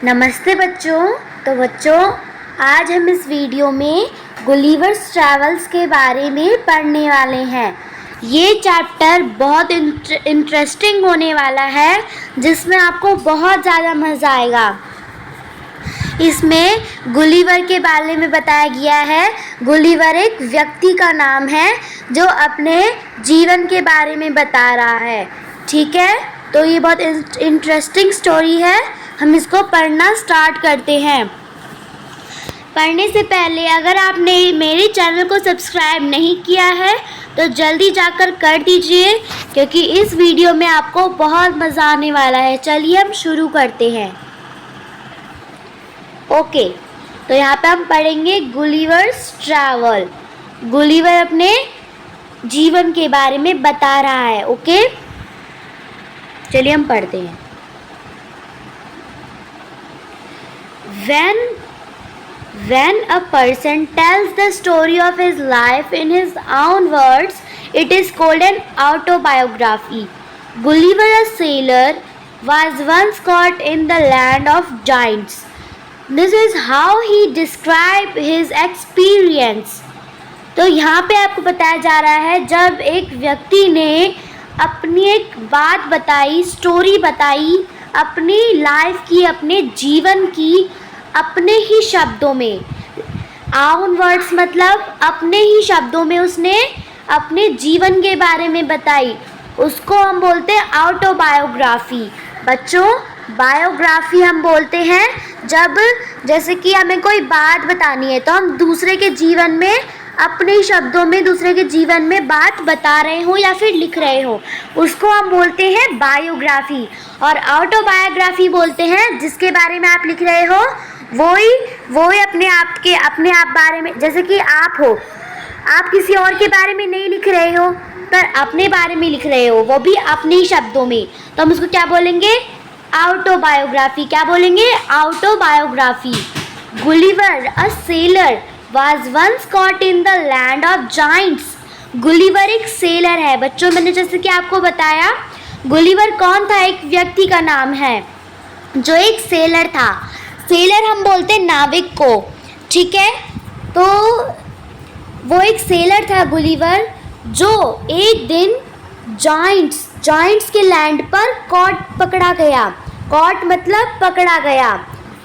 नमस्ते बच्चों। तो बच्चों, आज हम इस वीडियो में गुलिवर्स ट्रैवल्स के बारे में पढ़ने वाले हैं। ये चैप्टर बहुत इंटरेस्टिंग होने वाला है, जिसमें आपको बहुत ज़्यादा मज़ा आएगा। इसमें गुलिवर के बारे में बताया गया है। गुलिवर एक व्यक्ति का नाम है जो अपने जीवन के बारे में बता रहा है। ठीक है, तो ये बहुत इंटरेस्टिंग स्टोरी है। हम इसको पढ़ना स्टार्ट करते हैं। पढ़ने से पहले अगर आपने मेरे चैनल को सब्सक्राइब नहीं किया है तो जल्दी जाकर कर दीजिए, क्योंकि इस वीडियो में आपको बहुत मज़ा आने वाला है। चलिए हम शुरू करते हैं। ओके, तो यहाँ पे हम पढ़ेंगे गुलिवर्स ट्रैवल। गुलिवर अपने जीवन के बारे में बता रहा है। ओके, चलिए हम पढ़ते हैं। When a person tells the story of his life in his own words, it is called an autobiography. Gulliver, a sailor, was once caught in the land of giants. This is how he described his experience. तो यहाँ पे आपको बताया जा रहा है, जब एक व्यक्ति ने अपनी एक बात बताई, स्टोरी बताई, अपनी लाइफ की, अपने जीवन की, अपने ही शब्दों में। आउन वर्ड्स मतलब अपने ही शब्दों में उसने अपने जीवन के बारे में बताई। उसको हम बोलते हैं ऑटोबायोग्राफी। बच्चों, बायोग्राफी हम बोलते हैं जब जैसे कि हमें कोई बात बतानी है तो हम दूसरे के जीवन में, अपने शब्दों में दूसरे के जीवन में बात बता रहे हो या फिर लिख रहे हो, उसको हम बोलते हैं बायोग्राफी। और ऑटोबायोग्राफी बोलते हैं जिसके बारे में आप लिख रहे हो वही अपने आप बारे में। जैसे कि आप हो, आप किसी और के बारे में नहीं लिख रहे हो पर अपने बारे में लिख रहे हो, वो भी अपने ही शब्दों में, तो हम उसको क्या बोलेंगे? ऑटोबायोग्राफी। क्या बोलेंगे? Autobiography. Gulliver, a seller, was once caught in the land of giants. Gulliver एक सेलर है। बच्चों, मैंने जैसे कि आपको बताया, गुलिवर कौन था? एक व्यक्ति का नाम है जो एक सेलर था। सेलर हम बोलते हैं नाविक को। ठीक है, तो वो एक सेलर था गुलिवर, जो एक दिन जाइंट्स के लैंड पर पकड़ा गया। कॉट मतलब पकड़ा गया।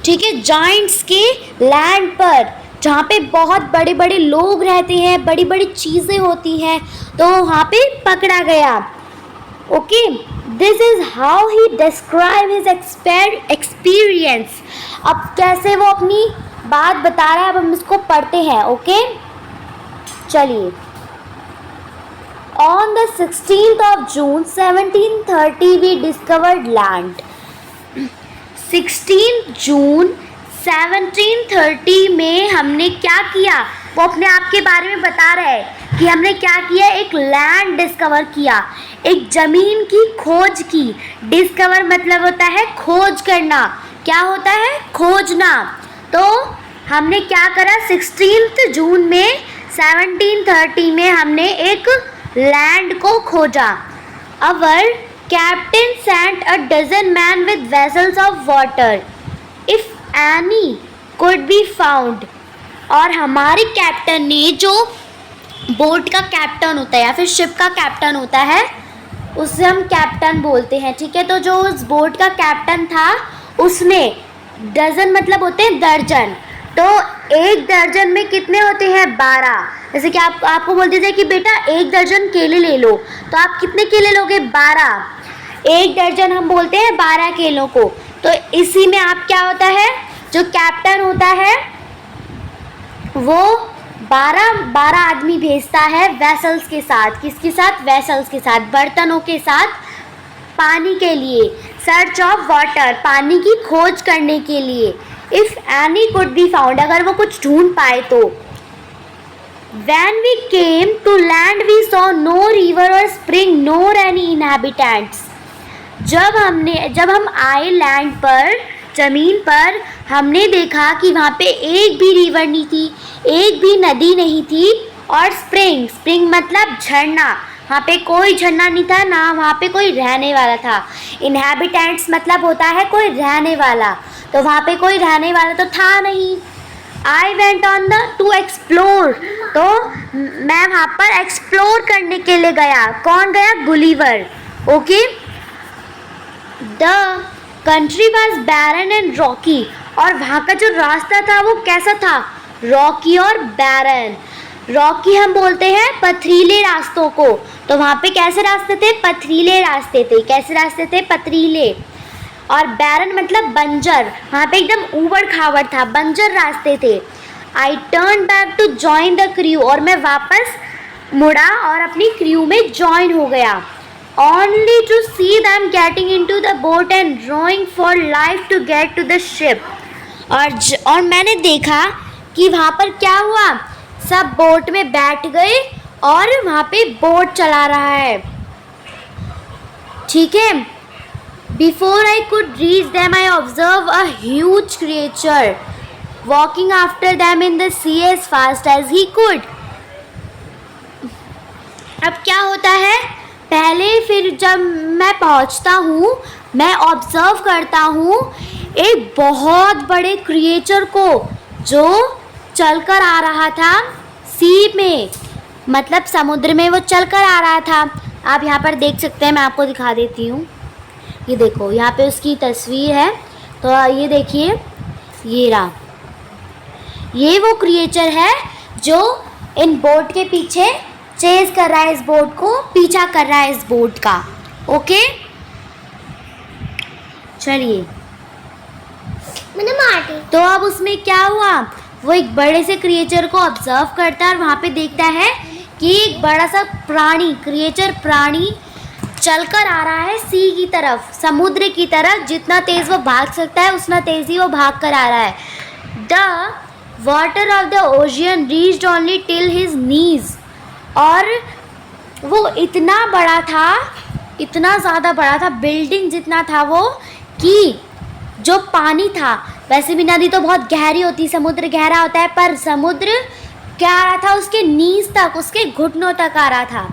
ठीक है, जाइंट्स के लैंड पर, जहाँ पे बहुत बड़े बड़े लोग रहते हैं, बड़ी बड़ी चीज़ें होती हैं, तो वहाँ पे पकड़ा गया। Okay, this is how he describe his experience. अब कैसे वो अपनी बात बता रहा है, अब हम इसको पढ़ते हैं। ओके, चलिए। On the 16th of June 1730 we discovered land. 16 जून 1730 में हमने क्या किया? वो अपने आप के बारे में बता रहे हैं कि हमने क्या किया? एक लैंड डिस्कवर किया, एक ज़मीन की खोज की। डिस्कवर मतलब होता है खोज करना। क्या होता है? खोजना। तो हमने क्या करा? 16 जून में 1730 में हमने एक लैंड को खोजा। Our captain sent a dozen men with vessels of water if any could be found. और हमारे कैप्टन ने, जो बोट का कैप्टन होता है या फिर शिप का कैप्टन होता है, उससे हम कैप्टन बोलते हैं। ठीक है, तो जो उस बोट का कैप्टन था उसने, डजन मतलब होते हैं दर्जन, तो एक दर्जन में कितने होते हैं? 12। जैसे कि आपको बोल दीजिए कि बेटा 1 दर्जन केले ले लो, तो आप कितने केले लोगे? 12। 1 दर्जन हम बोलते हैं 12 केलों को। तो इसी में आप क्या होता है, जो कैप्टन होता है वो 12 आदमी भेजता है वेसल्स के साथ। किसके साथ? वेसल्स के साथ, बर्तनों के साथ, पानी के लिए, सर्च ऑफ वाटर, पानी की खोज करने के लिए। If any could be found, अगर वो कुछ ढूंढ पाए तो। When we came to land we saw no river or spring nor any inhabitants. जब हम आए लैंड पर, ज़मीन पर, हमने देखा कि वहाँ पे एक भी रिवर नहीं थी, एक भी नदी नहीं थी, और स्प्रिंग मतलब झरना, वहाँ पे कोई झरना नहीं था, ना वहाँ पे कोई रहने वाला था। इनहेबिटेंट्स मतलब होता है कोई रहने वाला, तो वहाँ पे कोई रहने वाला तो था नहीं। I went on the two explore, तो मैं वहाँ पर एक्सप्लोर करने के लिए गया। कौन गया? Gulliver. Okay. The country was barren and rocky, और वहाँ का जो रास्ता था वो कैसा था? रॉकी और बैरन। रॉकी हम बोलते हैं पथरीले रास्तों को, तो वहाँ पे कैसे रास्ते थे? पथरीले रास्ते थे। कैसे रास्ते थे? पथरीले। और बैरन मतलब बंजर, वहाँ पे एकदम ऊबड़ खाबड़ था, बंजर रास्ते थे। I turn back to join the crew, और मैं वापस मुड़ा और अपनी क्रू में ज्वाइन हो गया। Only to see them getting into the boat and rowing for life to get to the ship. और मैंने देखा कि वहाँ पर क्या हुआ, सब बोट में बैठ गए और वहाँ पे बोट चला रहा है। ठीक है। Before I could reach them, I observed a huge creature walking after them in the sea as fast as he could. अब क्या होता है, पहले फिर जब मैं पहुंचता हूँ, मैं ऑब्जर्व करता हूँ एक बहुत बड़े क्रिएचर को जो चलकर आ रहा था सी में, मतलब समुद्र में वो चलकर आ रहा था। आप यहाँ पर देख सकते हैं, मैं आपको दिखा देती हूँ। ये देखो, यहाँ पे उसकी तस्वीर है, तो ये देखिए, ये रहा, ये वो क्रिएचर है जो इन बोट के पीछे चेज कर रहा है, इस बोट को पीछा कर रहा है, इस बोट का। ओके, चलिए। मैंने मार। तो अब उसमें क्या हुआ, वो एक बड़े से क्रिएचर को ऑब्जर्व करता है और वहाँ पे देखता है कि एक बड़ा सा प्राणी, क्रिएचर प्राणी चलकर आ रहा है सी की तरफ, समुद्र की तरफ। जितना तेज वो भाग सकता है उतना तेज ही वो भाग कर आ रहा है। The water of the ocean reached only till his knees, और वो इतना बड़ा था, इतना ज़्यादा बड़ा था, बिल्डिंग जितना था वो, कि जो पानी था, वैसे भी नदी तो बहुत गहरी होती, समुद्र गहरा होता है, पर समुद्र क्या आ रहा था, उसके नीज तक, उसके घुटनों तक आ रहा था।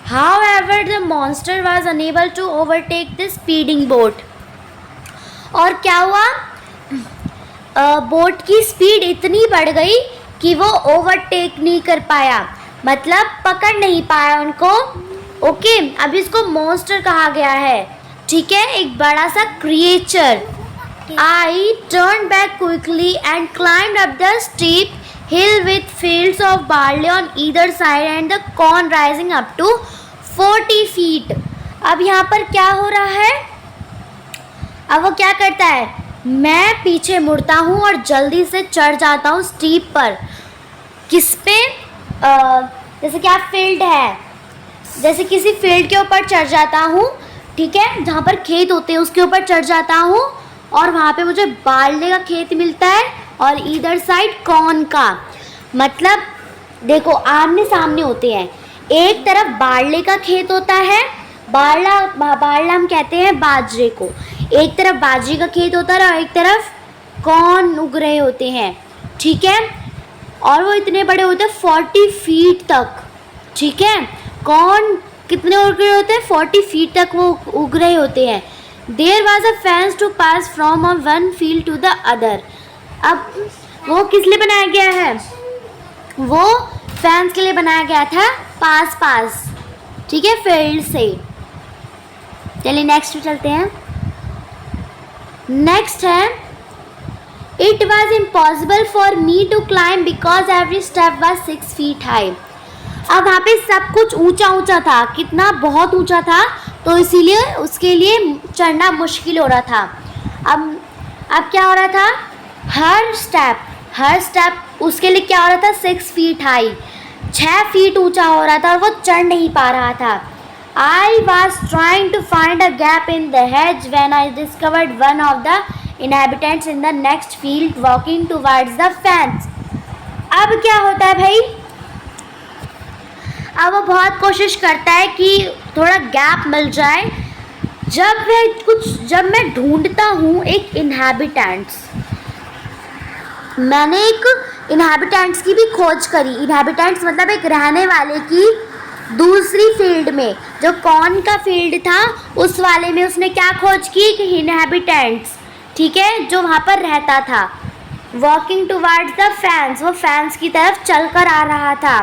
However, the monster was unable to overtake the speeding boat. और क्या हुआ, बोट की स्पीड इतनी बढ़ गई कि वो ओवरटेक नहीं कर पाया, मतलब पकड़ नहीं पाया उनको। ओके, अब इसको मॉन्स्टर कहा गया है। ठीक है, एक बड़ा सा creature. I turned back quickly and climbed up the steep hill with fields of barley on either side and the corn rising up to 40 feet. अब यहाँ पर क्या हो रहा है, अब वो क्या करता है, मैं पीछे मुड़ता हूँ और जल्दी से चढ़ जाता हूँ स्टीप पर। किस पे? जैसे कि आप फील्ड है, जैसे किसी फील्ड के ऊपर चढ़ जाता हूँ, ठीक है, जहाँ पर खेत होते हैं उसके ऊपर चढ़ जाता हूँ, और वहाँ पे मुझे बारले का खेत मिलता है और इधर साइड कॉर्न का। मतलब देखो, आमने सामने होते हैं, एक तरफ बारले का खेत होता है, बारला हम कहते हैं बाजरे को, एक तरफ बाजरे का खेत होता है और एक तरफ कॉर्न उग रहे होते हैं। ठीक है, और वो इतने बड़े होते हैं 40 फीट तक। ठीक है, कॉर्न कितने उग रहे होते हैं? 40 फीट तक वो उग रहे होते हैं। There was a fence to pass from one field to the other. अब वो किस लिए बनाया गया है? वो फैंस के लिए बनाया गया था, पास। ठीक है, फील्ड से। चलिए नेक्स्ट पे चलते हैं। नेक्स्ट है, It was impossible for me to climb because every step was 6 feet high. अब वहाँ पे सब कुछ ऊंचा था, कितना बहुत ऊंचा था, तो इसीलिए उसके लिए चढ़ना मुश्किल हो रहा था। अब क्या हो रहा था, हर स्टेप उसके लिए क्या हो रहा था, 6 फीट हाई, 6 फीट ऊंचा हो रहा था और वो चढ़ नहीं पा रहा था। I was trying to find a gap in the hedge when I discovered one of the inhabitants in the next field walking towards the fence. अब क्या होता है भाई, अब वो बहुत कोशिश करता है कि थोड़ा गैप मिल जाए। जब मैं ढूंढता हूँ एक इनहैबिटेंट्स, मैंने एक इनहैबिटेंट्स की भी खोज करी। इनहैबिटेंट्स मतलब एक रहने वाले की दूसरी फील्ड में, जो कॉर्न का फील्ड था उस वाले में उसने क्या खोज की कि इनहेबिटेंट्स, ठीक है, जो वहाँ पर रहता था। वॉकिंग टुवर्ड्स द फैंस, वो फैंस की तरफ चल कर आ रहा था।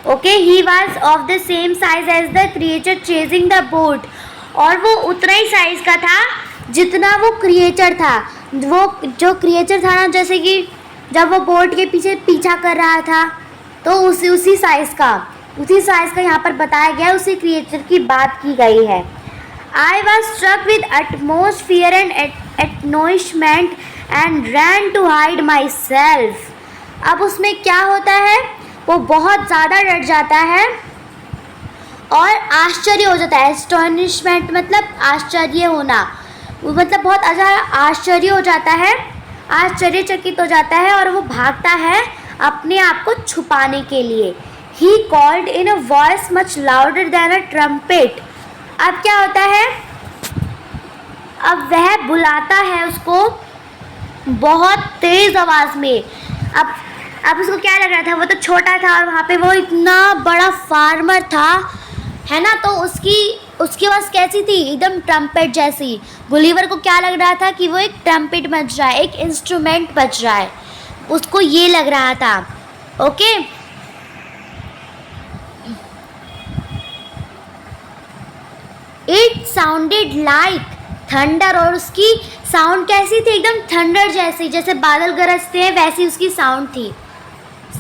Okay, he was of the same size as the creature chasing the boat, और वो उतना ही साइज का था जितना वो क्रिएचर था। वो जो क्रिएचर था ना, जैसे कि जब वो बोट के पीछे पीछा कर रहा था, तो उसी साइज का यहाँ पर बताया गया, उसी क्रिएचर की बात की गई है। I was struck with utmost fear and astonishment and ran to hide myself. अब उसमें क्या होता है, वो बहुत ज़्यादा डर जाता है और आश्चर्य हो जाता है। एस्टोनिशमेंट मतलब आश्चर्य होना, मतलब बहुत आश्चर्य हो जाता है, आश्चर्यचकित हो जाता है और वो भागता है अपने आप को छुपाने के लिए। He called in a voice much louder than a trumpet. अब क्या होता है, अब वह बुलाता है उसको बहुत तेज़ आवाज़ में। अब उसको क्या लग रहा था, वो तो छोटा था और वहाँ पे वो इतना बड़ा फार्मर था, है ना, तो उसकी आवाज़ कैसी थी, एकदम ट्रम्पेट जैसी। गुलिवर को क्या लग रहा था कि वो एक ट्रम्पेट बज रहा है, एक इंस्ट्रूमेंट बज रहा है, उसको ये लग रहा था। Okay, it sounded like thunder, और उसकी साउंड कैसी थी, एकदम थंडर जैसी, जैसे बादल गरजते हैं वैसी उसकी साउंड थी।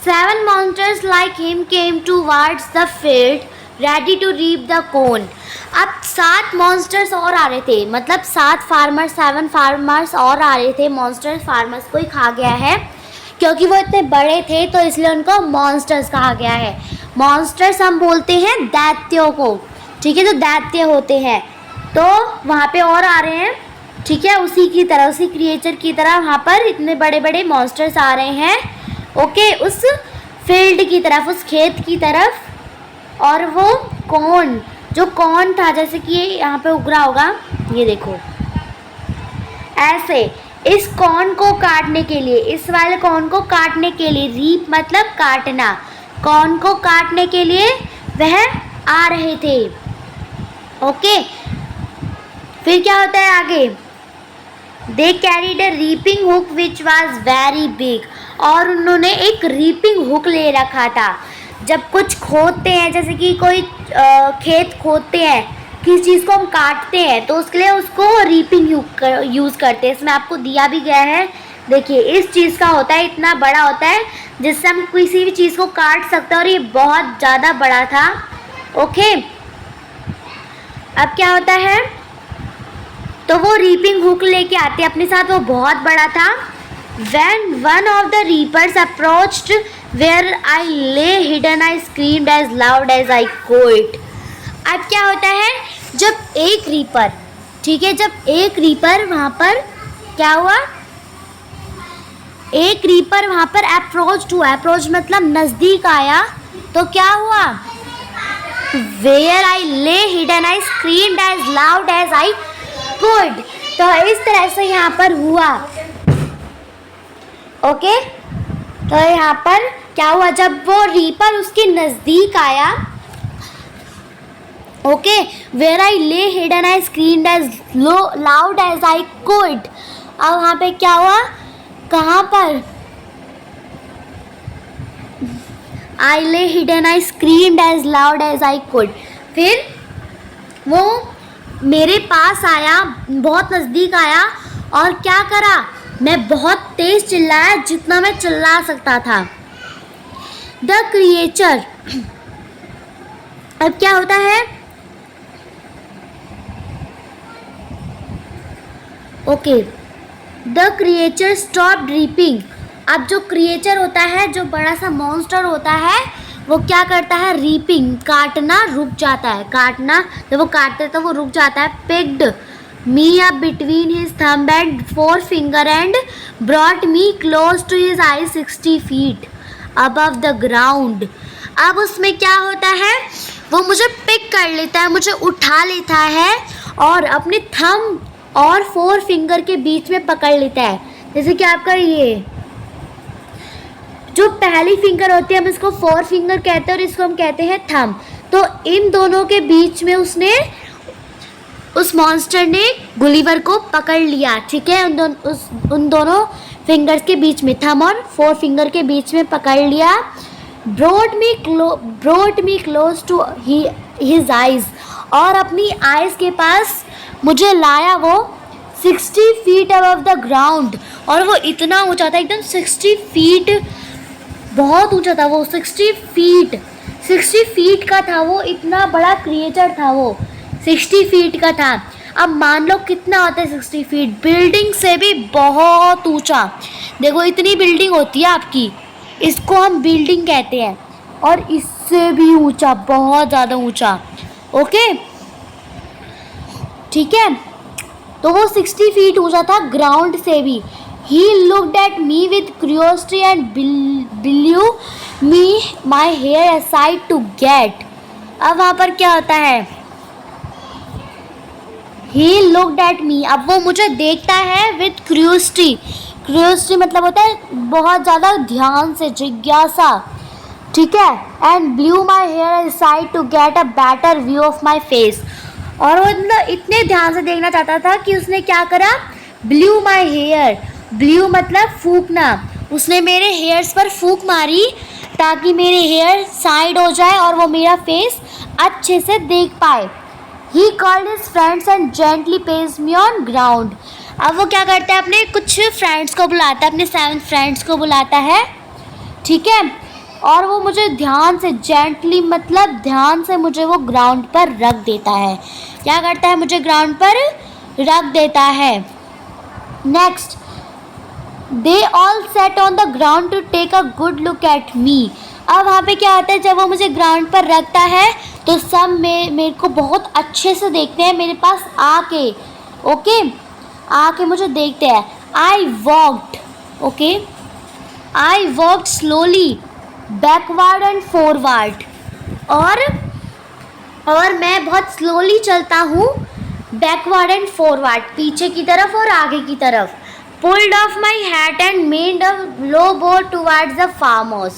7 monsters like him came towards the field ready to reap the corn। अब 7 monsters और आ रहे थे, मतलब 7 फार्मर्स और आ रहे थे। मॉन्स्टर्स फार्मर्स को ही खा गया है, क्योंकि वो इतने बड़े थे तो इसलिए उनको मॉन्स्टर्स कहा गया है। मॉन्स्टर्स हम बोलते हैं दैत्यों को, ठीक है, तो दैत्य होते हैं। तो वहाँ पे और आ रहे हैं, ठीक है, उसी की तरह, उसी क्रिएचर की तरह वहाँ पर इतने बड़े बड़े मॉन्स्टर्स आ रहे हैं। ओके, उस फील्ड की तरफ, उस खेत की तरफ। और वो कॉर्न, जो कॉर्न था, जैसे कि ये यहाँ पे उग रहा होगा, ये देखो ऐसे, इस कॉर्न को काटने के लिए, इस वाले कॉर्न को काटने के लिए, रीप मतलब काटना, कॉर्न को काटने के लिए वह आ रहे थे। ओके, फिर क्या होता है आगे, they carried a reaping hook which was very big, और उन्होंने एक रीपिंग हुक ले रखा था। जब कुछ खोदते हैं, जैसे कि कोई खेत खोदते हैं, किसी चीज़ को हम काटते हैं, तो उसके लिए उसको रीपिंग हुक यूज़ करते हैं। इसमें आपको दिया भी गया है, देखिए, इस चीज़ का होता है, इतना बड़ा होता है जिससे हम किसी भी चीज़ को काट सकते हैं, और ये बहुत ज़्यादा बड़ा था। ओके, अब क्या होता है, तो वो रीपिंग हुक लेके आते हैं अपने साथ, वो बहुत बड़ा था। When one of the reapers approached where I lay hidden, I screamed as loud as I could। अब क्या होता है, जब एक रीपर, ठीक है, जब एक रीपर वहाँ पर क्या हुआ, एक रीपर वहाँ पर अप्रोच हुआ, अप्रोच मतलब नज़दीक आया, तो क्या हुआ, Where I lay hidden, I screamed as loud as I could। तो इस तरह से यहाँ पर हुआ। ओके, तो यहाँ पर क्या हुआ, जब वो रीपर उसके नज़दीक आया, okay, where I lay hidden I screamed as loud as I could. अब वहाँ पे क्या हुआ, कहाँ पर, I lay hidden I screamed as loud as I could. फिर वो मेरे पास आया, बहुत नज़दीक आया, और क्या करा, मैं बहुत तेज़ चिल्लाया जितना मैं चिल्ला सकता था। द क्रिएचर, अब क्या होता है, okay, the creature stop reaping. अब जो क्रिएचर होता है, जो बड़ा सा मॉन्स्टर होता है, वो क्या करता है, रीपिंग, काटना रुक जाता है, काटना, जब वो काटते तो वो रुक जाता है। Picked me up between his thumb and forefinger and brought me close to his eyes 60 feet above the ground। अब उसमें क्या होता है, वो मुझे पिक कर लेता है, मुझे उठा लेता है और अपने थंब और 4 फिंगर के बीच में पकड़ लेता है। जैसे कि आपका ये जो पहली फिंगर होती है, हम इसको 4 फिंगर कहते हैं और इसको हम कहते हैं थंब। तो इन दोनों के बीच में उस मॉन्स्टर ने गुलिवर को पकड़ लिया, ठीक है। उन दोनों फिंगर्स के बीच में, थंब और 4 फिंगर के बीच में पकड़ लिया। Brought me close to his eyes, और अपनी आइज के पास मुझे लाया वो 60 फीट अबव द ग्राउंड। और वो इतना ऊंचा था, एकदम 60 फीट, बहुत ऊंचा था वो। 60 फीट का था वो, इतना बड़ा क्रिएचर था वो, 60 फीट का था। अब मान लो कितना होता है 60 फीट, बिल्डिंग से भी बहुत ऊंचा। देखो इतनी बिल्डिंग होती है आपकी, इसको हम बिल्डिंग कहते हैं, और इससे भी ऊंचा, बहुत ज़्यादा ऊंचा। ओके, ठीक है। तो वो 60 फीट ऊंचा था ग्राउंड से भी। He looked at me with curiosity and blew me my hair aside to get. अब वहाँ पर क्या होता है, He looked at me, अब वो मुझे देखता है with curiosity मतलब होता है बहुत ज़्यादा ध्यान से, जिज्ञासा, ठीक है। And blew my hair aside to get a better view of my face, और वो मतलब इतने ध्यान से देखना चाहता था कि उसने क्या करा, blew my hair, ब्लू मतलब फूकना, उसने मेरे हेयर्स पर फूक मारी ताकि मेरे हेयर साइड हो जाए और वो मेरा फेस अच्छे से देख पाए। He called his friends and gently placed me on ground. अब वो क्या करता है, अपने कुछ फ्रेंड्स को बुलाता है, अपने 7 फ्रेंड्स को बुलाता है, ठीक है। और वो मुझे ध्यान से, जेंटली मतलब ध्यान से मुझे वो ग्राउंड पर रख देता है। क्या करता है, मुझे ग्राउंड पर रख देता है। Next, They all sat on the ground to take a good look at me. अब वहाँ पे क्या होता है, जब वो मुझे ग्राउंड पर रखता है तो सब मेरे को बहुत अच्छे से देखते हैं, मेरे पास आके, ओके, आके मुझे देखते हैं। I walked slowly backward and forward, और मैं बहुत स्लोली चलता हूँ, बैकवर्ड एंड फॉरवर्ड, पीछे की तरफ और आगे की तरफ। Pulled off my hat and made a low bow towards the farmhouse.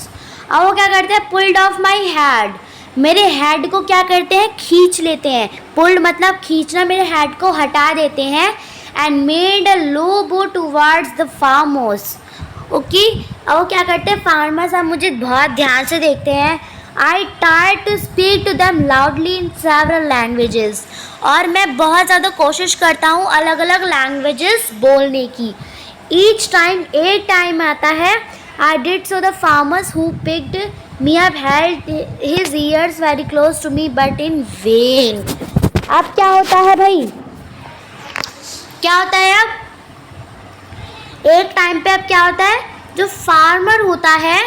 अब वो क्या करते हैं, pulled off my hat, मेरे हेड को क्या करते हैं, खींच लेते हैं। pulled मतलब खींचना, मेरे हेड को हटा देते हैं। and made a low bow towards the farmhouse. Okay, अब वो क्या करते हैं, फार्मर्स अब मुझे बहुत ध्यान से देखते हैं। I tried to speak to them loudly in several languages, और मैं बहुत ज़्यादा कोशिश करता हूँ अलग अलग लैंग्वेजेस बोलने की। Each time, एक टाइम आता है, I did so the farmers who picked me up held his ears very close to me but in vain. अब क्या होता है भाई, क्या होता है, अब एक टाइम पे अब क्या होता है, जो फार्मर होता है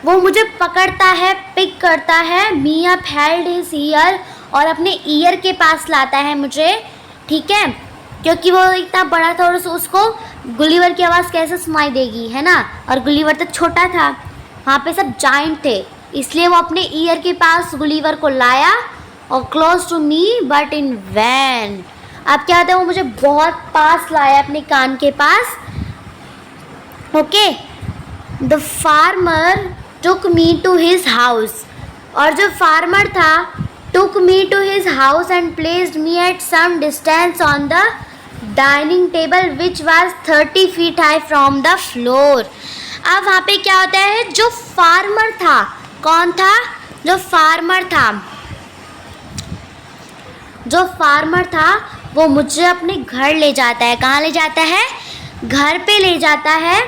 वो मुझे पकड़ता है, पिक करता है, me up held his ear, और अपने ईयर के पास लाता है मुझे, ठीक है, क्योंकि वो इतना बड़ा था और उसको गुलिवर की आवाज़ कैसे सुनाई देगी, है ना। और गुलिवर तो छोटा था, वहाँ पे सब जाइंट थे, इसलिए वो अपने ईयर के पास गुलिवर को लाया, और close to me but in vain. अब क्या होता है, वो मुझे बहुत पास लाया, अपने कान के पास। Okay, the farmer took me to his house, और जो फार्मर था took me to his house and placed me at some distance on the dining table which was 30 feet high from the floor. अब वहाँ पे क्या होता है, जो फार्मर था, कौन था, जो फार्मर था वो मुझे अपने घर ले जाता है। कहाँ ले जाता है, घर पे ले जाता है।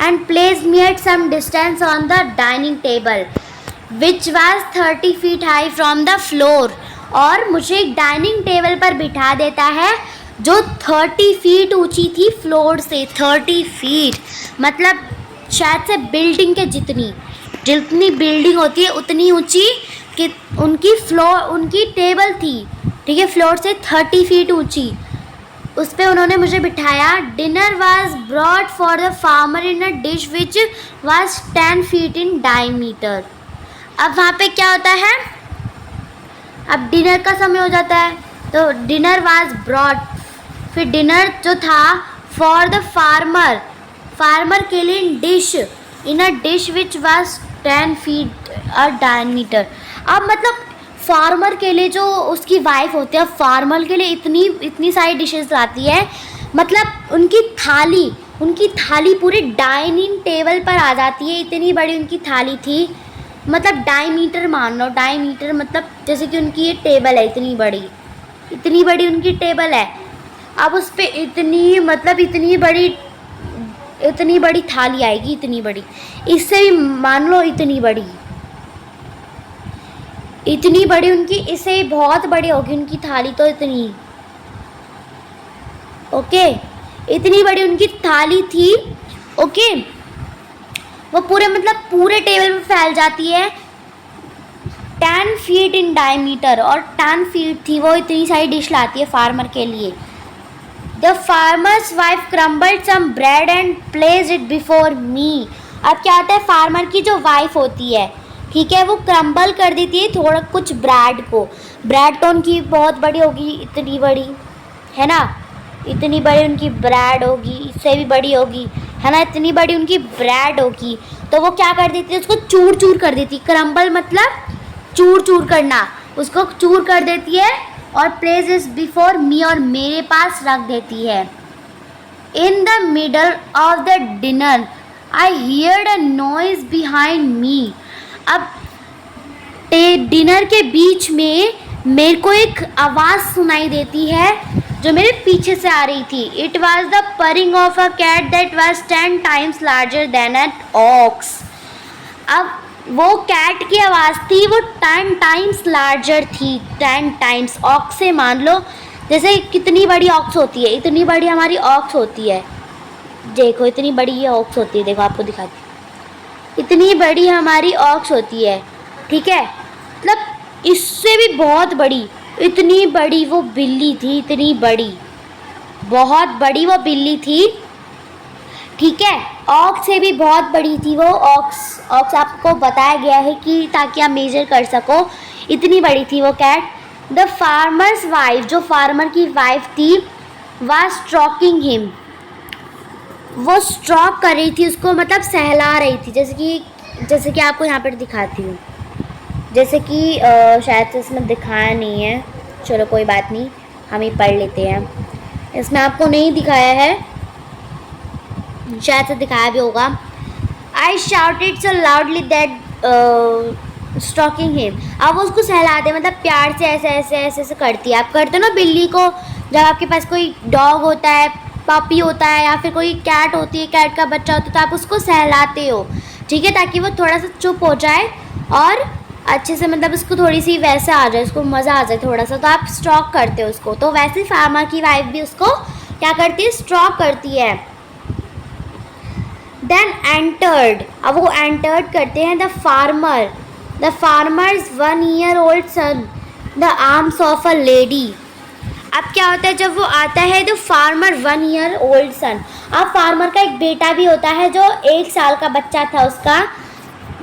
and placed me at some distance on the dining table which was 30 feet high from the floor, और मुझे एक डाइनिंग टेबल पर बिठा देता है जो 30 फीट ऊंची थी फ्लोर से। 30 फीट मतलब शायद से बिल्डिंग के जितनी बिल्डिंग होती है उतनी ऊंची कि उनकी टेबल थी, ठीक है, फ्लोर से 30 फीट ऊंची। उस पर उन्होंने मुझे बिठाया। Dinner was brought for the farmer in a dish which was 10 feet in diameter. अब वहाँ पे क्या होता है, अब डिनर का समय हो जाता है, तो डिनर वाज ब्रॉट, फिर डिनर जो था फॉर द फार्मर के लिए in a dish which was 10 feet a diameter. अब मतलब फार्मर के लिए जो उसकी वाइफ होती है, फार्मर के लिए इतनी सारी डिशेस लाती है, मतलब उनकी थाली पूरे डाइनिंग टेबल पर आ जाती है। इतनी बड़ी उनकी थाली थी, मतलब डायमीटर मान लो, डायमीटर मतलब जैसे कि उनकी ये टेबल है, इतनी बड़ी उनकी टेबल है। अब उस पर इतनी बड़ी थाली आएगी, इतनी बड़ी, इससे भी मान लो इतनी बड़ी उनकी, इससे बहुत बड़ी होगी उनकी थाली तो इतनी, ओके, इतनी बड़ी उनकी थाली थी, ओके। वो पूरे टेबल पे फैल जाती है, 10 फीट इन डायमीटर, और 10 फीट थी वो, इतनी सारी डिश लाती है फार्मर के लिए। The farmer's wife crumbled some bread and placed it before me. अब क्या होता है, फार्मर की जो वाइफ होती है, ठीक है, वो क्रम्बल कर देती है थोड़ा कुछ ब्रेड तो उनकी बहुत बड़ी होगी, इतनी बड़ी, है ना, इतनी बड़ी उनकी ब्रेड होगी, इससे भी बड़ी होगी, है ना, इतनी बड़ी उनकी ब्रेड होगी। तो वो क्या कर देती है, उसको चूर कर देती, क्रम्बल मतलब चूर करना, उसको चूर कर देती है और प्लेस इज बिफोर मी, और मेरे पास रख देती है। In the middle of the dinner I heard a noise behind me. अब डिनर के बीच में मेरे को एक आवाज़ सुनाई देती है जो मेरे पीछे से आ रही थी। It was the purring of a cat that was 10 times larger than an ox. अब वो कैट की आवाज़ थी, वो 10 times लार्जर थी, 10 times। ऑक्स से मान लो जैसे कितनी बड़ी ऑक्स होती है, इतनी बड़ी हमारी ऑक्स होती है, देखो इतनी बड़ी ये ऑक्स होती है, देखो आपको दिखाती, इतनी बड़ी हमारी ऑक्स होती है, ठीक है, मतलब इससे भी बहुत बड़ी, इतनी बड़ी वो बिल्ली थी, इतनी बड़ी, बहुत बड़ी वो बिल्ली थी, ठीक है, ऑक्स से भी बहुत बड़ी थी वो। ऑक्स आपको बताया गया है कि ताकि आप मेजर कर सको, इतनी बड़ी थी वो कैट। द फार्मर्स वाइफ, जो फार्मर की वाइफ थी, वाज स्ट्रोकिंग हिम, वो स्ट्रोक कर रही थी उसको, मतलब सहला रही थी, जैसे कि आपको यहाँ पर दिखाती हूँ, जैसे कि शायद से इसमें दिखाया नहीं है, चलो कोई बात नहीं, हम ही पढ़ लेते हैं। इसमें आपको नहीं दिखाया है, शायद से दिखाया भी होगा। I shouted so loudly that stalking him. अब वो उसको सहलाते, मतलब प्यार से ऐसे करती है। आप करते हो ना बिल्ली को, जब आपके पास कोई डॉग होता है, पपी होता है, या फिर कोई कैट होती है, कैट का बच्चा होता है, तो आप उसको सहलाते हो, ठीक है, ताकि वो थोड़ा सा चुप हो जाए और अच्छे से, मतलब उसको थोड़ी सी वैसे आ जाए, उसको मज़ा आ जाए थोड़ा सा, तो आप स्ट्रोक करते हो उसको। तो वैसे फार्मर की वाइफ भी उसको क्या करती है, स्ट्रोक करती है। देन एंटर्ड, अब वो एंटर्ड करते हैं the farmer's 1 year old son the arms of a lady. अब क्या होता है, जब वो आता है तो फार्मर 1 year old सन, अब फार्मर का एक बेटा भी होता है जो 1 साल का बच्चा था उसका,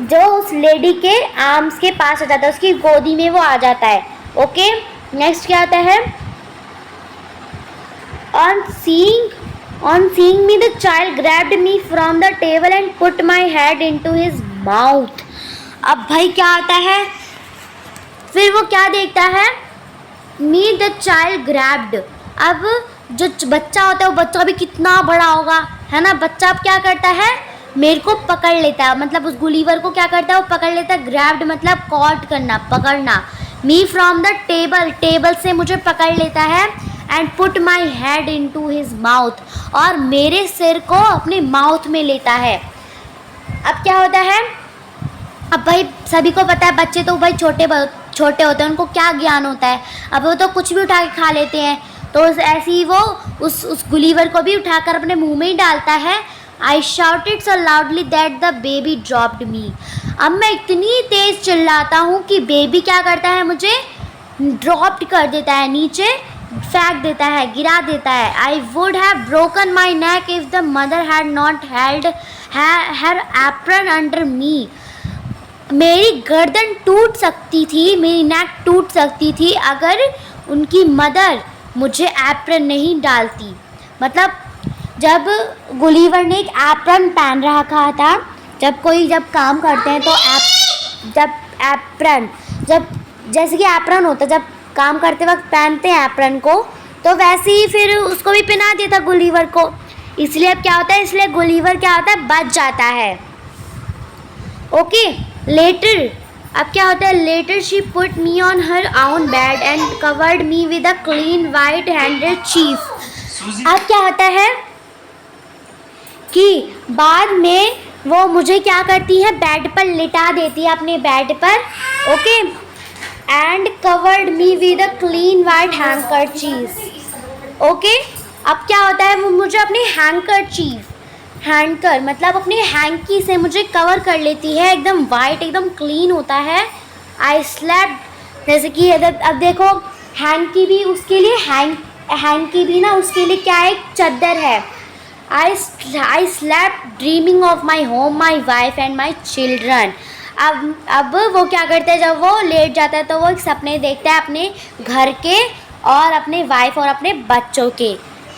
जो उस लेडी के आर्म्स के पास आ जाता है, उसकी गोदी में वो आ जाता है, ओके। नेक्स्ट क्या आता है, On seeing me, the child grabbed me from the table and put my head into his mouth. अब भाई क्या आता है, फिर वो क्या देखता है, Me the child grabbed। अब जो बच्चा होता है, वो बच्चा भी कितना बड़ा होगा, है ना, बच्चा अब क्या करता है, मेरे को पकड़ लेता है, मतलब उस गुलीवर को क्या करता है, वो पकड़ लेता है। ग्रैब्ड मतलब कॉट करना, पकड़ना। मी फ्रॉम द टेबल से मुझे पकड़ लेता है। And put my head into his mouth, और मेरे सिर को अपने माउथ में लेता है। अब क्या होता है, अब भाई सभी को पता है, बच्चे तो भाई छोटे होते हैं, उनको क्या ज्ञान होता है, अब वो तो कुछ भी उठा के खा लेते हैं। तो ऐसे ही वो उस गुलीवर को भी उठाकर अपने मुंह में ही डालता है। आई shouted so loudly that the baby dropped मी। अब मैं इतनी तेज़ चिल्लाता हूँ कि बेबी क्या करता है, मुझे ड्रॉप्ड कर देता है, नीचे फेंक देता है, गिरा देता है। I would have broken my neck if the mother had not held her apron under मी। मेरी गर्दन टूट सकती थी, मेरी नेक टूट सकती थी अगर उनकी मदर मुझे एप्रन नहीं डालती। मतलब जब गुलीवर ने एक एप्रन पहन रखा था, जब काम करते हैं तो जब जैसे कि एप्रन होता है, जब काम करते वक्त पहनते हैं एप्रन को, तो वैसे ही फिर उसको भी पहना दिया था गुलिवर को। इसलिए अब क्या होता है, इसलिए गुलिवर क्या होता है, बच जाता है। ओके, लेटर अब क्या होता है, later she put me on her own bed and covered me with a clean white handkerchief. अब क्या होता है कि बाद में वो मुझे क्या करती है, बेड पर लिटा देती है, अपने बेड पर। Okay, and covered me with a clean white handkerchief. Okay, अब क्या होता है, वो मुझे अपनी हैंकरचीफ, हैंकर मतलब अपनी हैंकी से मुझे कवर कर लेती है, एकदम वाइट, एकदम क्लीन होता है। आई स्लेप्ट, जैसे कि अब देखो हैंकी भी उसके लिए, हैंकी भी ना उसके लिए क्या है, एक चादर है। I slept dreaming of my home, my wife and my children. अब वो क्या करता है, जब वो लेट जाता है तो वो एक सपने देखता है अपने घर के और अपने वाइफ और अपने बच्चों के।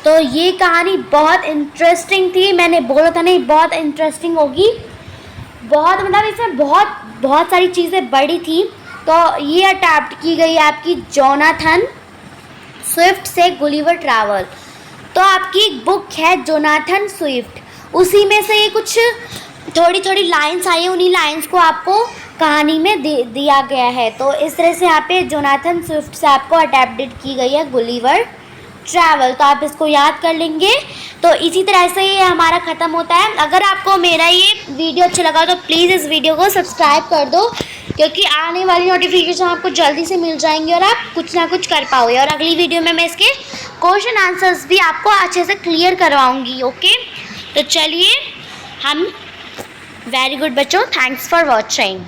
तो ये कहानी बहुत इंटरेस्टिंग थी, मैंने बोला था नहीं बहुत इंटरेस्टिंग होगी, बहुत मतलब इसमें बहुत सारी चीज़ें बड़ी थी। तो ये अडैप्ट की गई आपकी जोनाथन स्विफ्ट से गुलिवर ट्रैवल। तो आपकी एक बुक है जोनाथन स्विफ्ट, उसी में से ये कुछ थोड़ी लाइन्स आई हैं, उन्हीं लाइन्स को आपको कहानी में दिया गया है। तो इस तरह से यहाँ पे जोनाथन स्विफ्ट से आपको अडैप्टेड की गई है गुलिवर ट्रैवल। तो आप इसको याद कर लेंगे। तो इसी तरह से ये हमारा ख़त्म होता है। अगर आपको मेरा ये वीडियो अच्छा लगा तो प्लीज़ इस वीडियो को सब्सक्राइब कर दो, क्योंकि आने वाली नोटिफिकेशन आपको जल्दी से मिल जाएंगी और आप कुछ ना कुछ कर पाओगे। और अगली वीडियो में मैं इसके क्वेश्चन आंसर्स भी आपको अच्छे से क्लियर करवाऊँगी। ओके, तो चलिए हम वेरी गुड बच्चों, थैंक्स फॉर वॉचिंग।